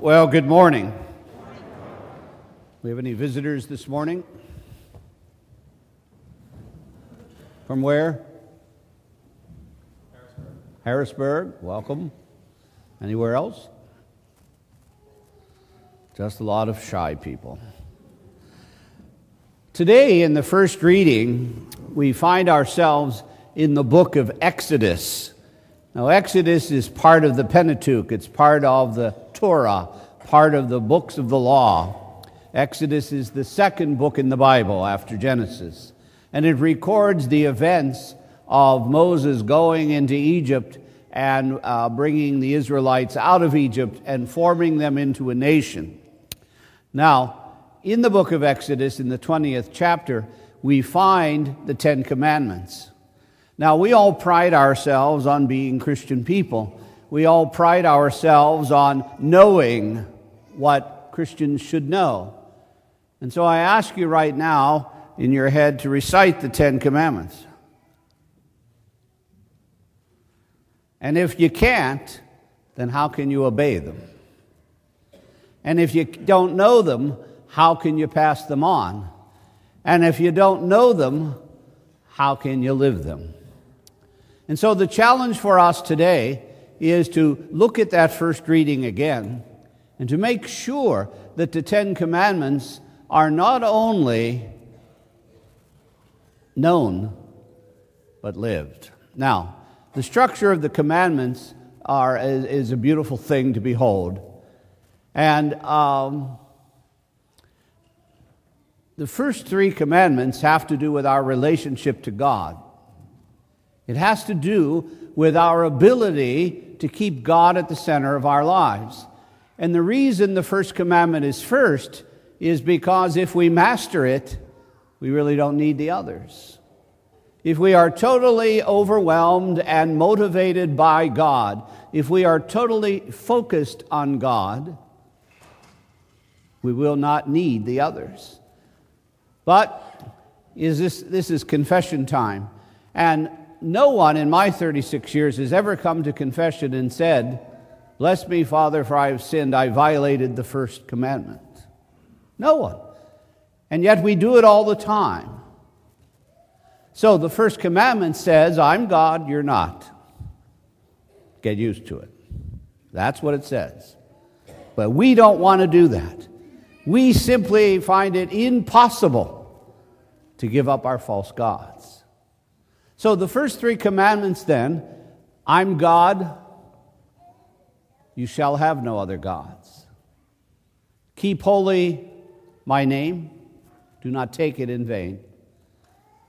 Well, good morning. We have any visitors this morning? From where? Harrisburg. Welcome. Anywhere else? Just a lot of shy people. Today, in the first reading, we find ourselves in the book of Exodus. Now, Exodus is part of the Pentateuch. It's part of the Torah, part of the books of the law. Exodus is the second book in the Bible after Genesis, and it records the events of Moses going into Egypt and bringing the Israelites out of Egypt and forming them into a nation. Now, in the book of Exodus, in the 20th chapter, we find the Ten Commandments. Now, we all pride ourselves on being Christian people. We all pride ourselves on knowing what Christians should know. And so I ask you right now, in your head, to recite the Ten Commandments. And if you can't, then how can you obey them? And if you don't know them, how can you pass them on? And if you don't know them, how can you live them? And so the challenge for us today is to look at that first reading again and to make sure that the Ten Commandments are not only known, but lived. Now, the structure of the commandments is a beautiful thing to behold. And the first three commandments have to do with our relationship to God. It has to do with our ability to keep God at the center of our lives. And the reason the first commandment is first is because if we master it, we really don't need the others. If we are totally overwhelmed and motivated by God, if we are totally focused on God, we will not need the others. But this is confession time. And no one in my 36 years has ever come to confession and said, "Bless me, Father, for I have sinned. I violated the first commandment." No one. And yet we do it all the time. So the first commandment says, "I'm God, you're not." Get used to it. That's what it says. But we don't want to do that. We simply find it impossible to give up our false gods. So the first three commandments then, "I'm God, you shall have no other gods. Keep holy my name, do not take it in vain,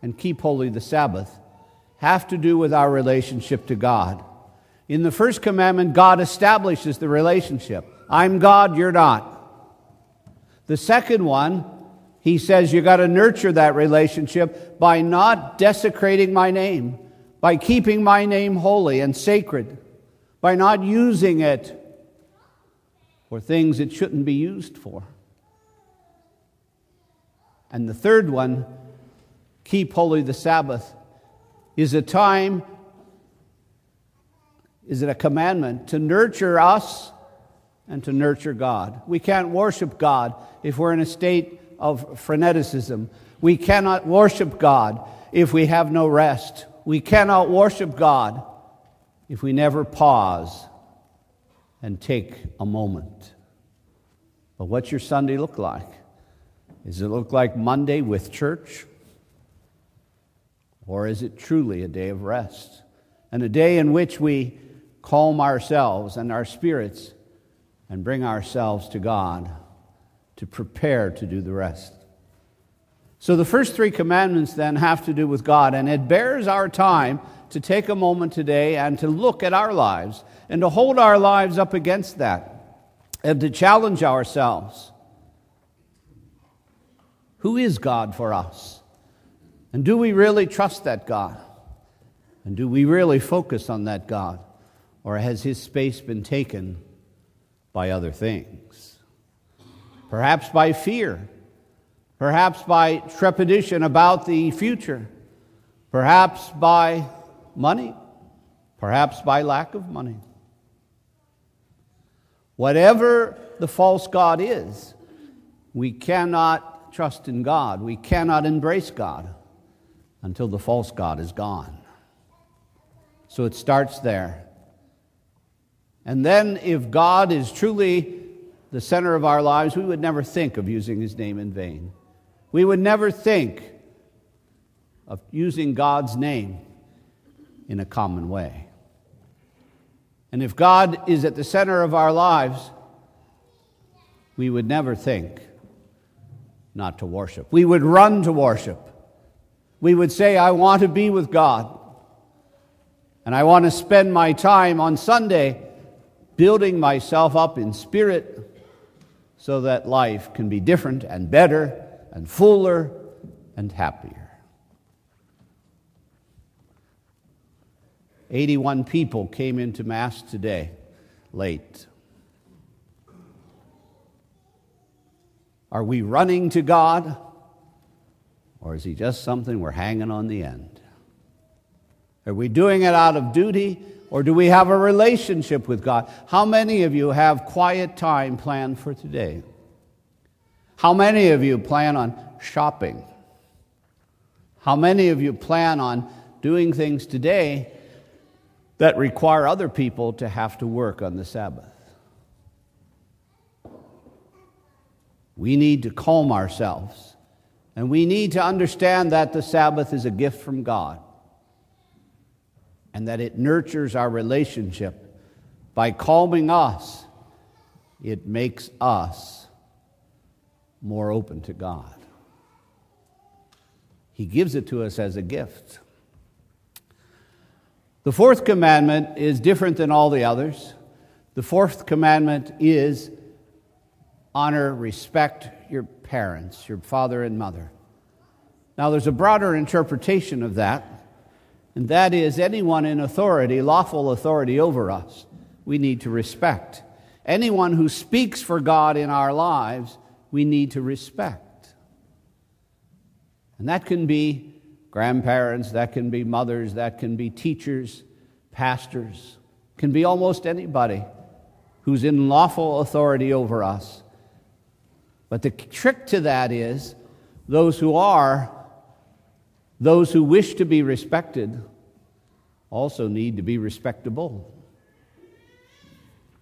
and keep holy the Sabbath," have to do with our relationship to God. In the first commandment, God establishes the relationship. "I'm God, you're not." The second one, he says you got to nurture that relationship by not desecrating my name, by keeping my name holy and sacred, by not using it for things it shouldn't be used for. And the third one, keep holy the Sabbath, is a commandment to nurture us and to nurture God. We can't worship God if we're in a state of freneticism. We cannot worship God if we have no rest. We cannot worship God if we never pause and take a moment. But what's your Sunday look like? Does it look like Monday with church? Or is it truly a day of rest? And a day in which we calm ourselves and our spirits and bring ourselves to God to prepare to do the rest. So the first three commandments then have to do with God, and it bears our time to take a moment today and to look at our lives and to hold our lives up against that and to challenge ourselves. Who is God for us? And do we really trust that God? And do we really focus on that God? Or has his space been taken by other things? Perhaps by fear, perhaps by trepidation about the future, perhaps by money, perhaps by lack of money. Whatever the false god is, we cannot trust in God. We cannot embrace God until the false god is gone. So it starts there. And then if God is truly the center of our lives, we would never think of using his name in vain. We would never think of using God's name in a common way. And if God is at the center of our lives, we would never think not to worship. We would run to worship. We would say, I want to be with God. And I want to spend my time on Sunday building myself up in spirit so that life can be different and better and fuller and happier. 81 people came into Mass today, late. Are we running to God, or is he just something we're hanging on the end? Are we doing it out of duty, or do we have a relationship with God? How many of you have quiet time planned for today? How many of you plan on shopping? How many of you plan on doing things today that require other people to have to work on the Sabbath? We need to calm ourselves, and we need to understand that the Sabbath is a gift from God, and that it nurtures our relationship. By calming us, it makes us more open to God. He gives it to us as a gift. The fourth commandment is different than all the others. The fourth commandment is honor, respect your parents, your father and mother. Now, there's a broader interpretation of that, and that is anyone in authority, lawful authority over us, we need to respect. Anyone who speaks for God in our lives, we need to respect. And that can be grandparents, that can be mothers, that can be teachers, pastors, can be almost anybody who's in lawful authority over us. But the trick to that is those who wish to be respected also need to be respectable.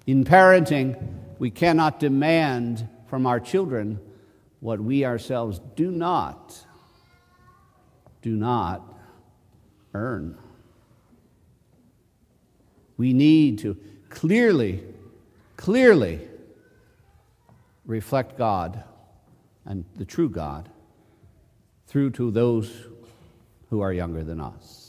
In parenting, we cannot demand from our children what we ourselves do not earn. We need to clearly reflect God and the true God through to those who are younger than us.